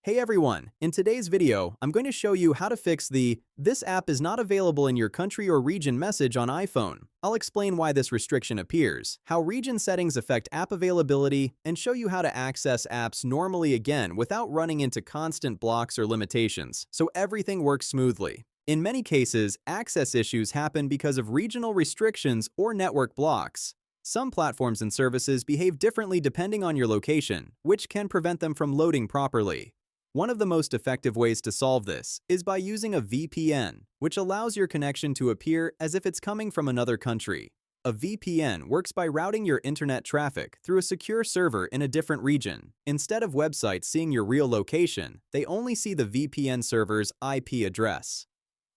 Hey everyone, in today's video, I'm going to show you how to fix the "This app is not available in your country or region" message on iPhone. I'll explain why this restriction appears, how region settings affect app availability, and show you how to access apps normally again without running into constant blocks or limitations, so everything works smoothly. In many cases, access issues happen because of regional restrictions or network blocks. Some platforms and services behave differently depending on your location, which can prevent them from loading properly. One of the most effective ways to solve this is by using a VPN, which allows your connection to appear as if it's coming from another country. A VPN works by routing your internet traffic through a secure server in a different region. Instead of websites seeing your real location, they only see the VPN server's IP address.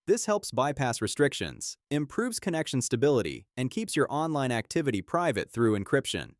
This helps bypass restrictions, improves connection stability, and keeps your online activity private through encryption.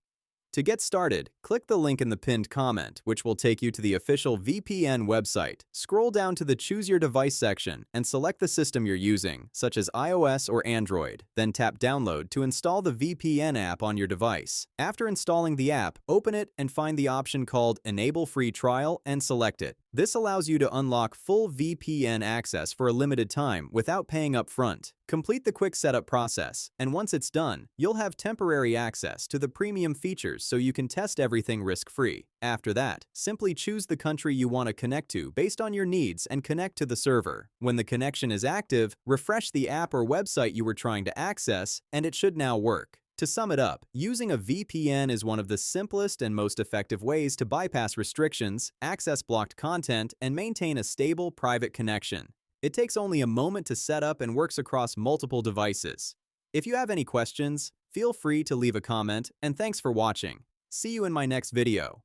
To get started, click the link in the pinned comment, which will take you to the official VPN website. Scroll down to the Choose Your Device section and select the system you're using, such as iOS or Android. Then tap Download to install the VPN app on your device. After installing the app, open it and find the option called Enable Free Trial and select it. This allows you to unlock full VPN access for a limited time without paying up front. Complete the quick setup process, and once it's done, you'll have temporary access to the premium features so you can test everything risk-free. After that, simply choose the country you want to connect to based on your needs and connect to the server. When the connection is active, refresh the app or website you were trying to access, and it should now work. To sum it up, using a VPN is one of the simplest and most effective ways to bypass restrictions, access blocked content, and maintain a stable, private connection. It takes only a moment to set up and works across multiple devices. If you have any questions, feel free to leave a comment, and thanks for watching. See you in my next video.